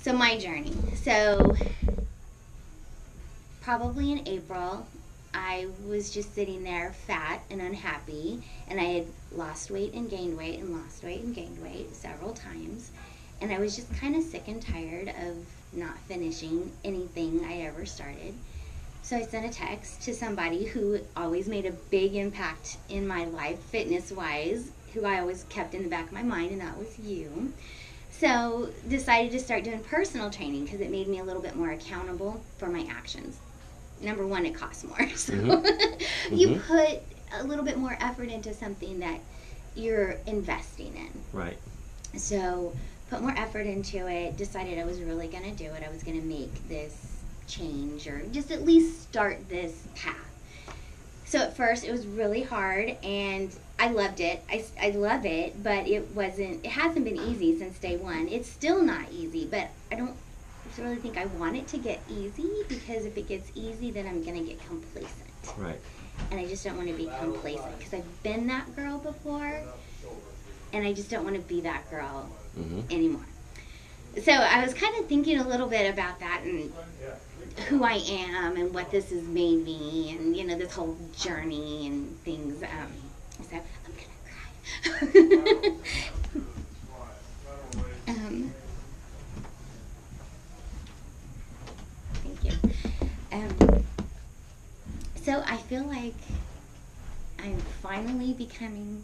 So my journey. So probably in April, I was just sitting there fat and unhappy, and I had lost weight and gained weight and lost weight and gained weight several times. And I was just kind of sick and tired of not finishing anything I ever started. So I sent a text to somebody who always made a big impact in my life, fitness-wise, who I always kept in the back of my mind, and that was you. So decided to start doing personal training because it made me a little bit more accountable for my actions. Number one, it costs more. So you put a little bit more effort into something that you're investing in. Right. So put more effort into it, decided I was really going to do it. I was going to make this change, or just at least start this path. So at first it was really hard, and I loved it. I love it, but it hasn't been easy since day one. It's still not easy, but I don't really think I want it to get easy, because if it gets easy, then I'm going to get complacent. Right. And I just don't want to be complacent, because I've been that girl before, and I just don't want to be that girl anymore. So I was kind of thinking a little bit about that, and who I am, and what this has made me, and this whole journey and things. So I'm gonna cry. Thank you. So I feel like I'm finally becoming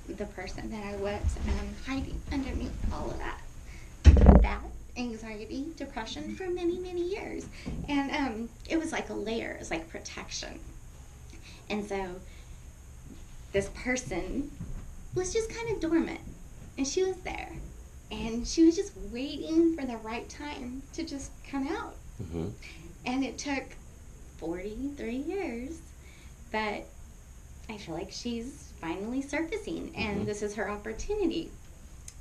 the person that I was hiding underneath all of that anxiety, depression for many, many years. And it was like a layer, it was like protection. And so this person was just kind of dormant, and she was there, and she was just waiting for the right time to just come out. And it took 43 years, but I feel like she's finally surfacing, and this is her opportunity.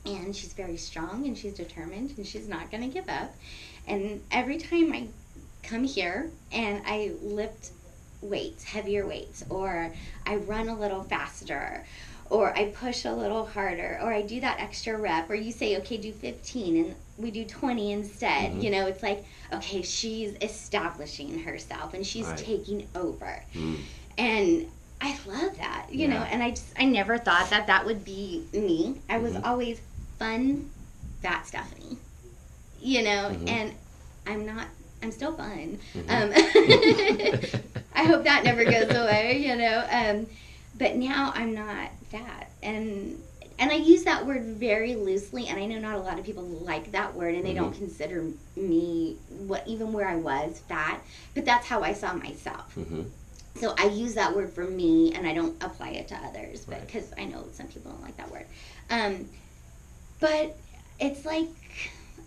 And she's very strong, and she's determined, and she's not going to give up. And every time I come here and I lift weights, heavier weights, or I run a little faster, or I push a little harder, or I do that extra rep, or you say, okay, do 15, and we do 20 instead. It's like, okay, she's establishing herself, and she's taking over. And I love that, you know, and I never thought that would be me. I was always fun, fat Stephanie, and I'm still fun. I hope that never goes away, but now I'm not fat. And I use that word very loosely, and I know not a lot of people like that word, and they don't consider me, even where I was, fat, but that's how I saw myself. So I use that word for me, and I don't apply it to others, but because I know some people don't like that word. But it's like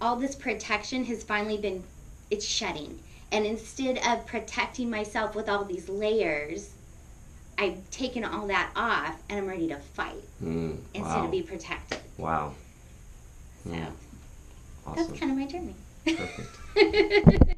all this protection has finally it's shedding. And instead of protecting myself with all these layers, I've taken all that off, and I'm ready to fight instead of be protected. Wow. So Awesome. that's kind of my journey. Perfect.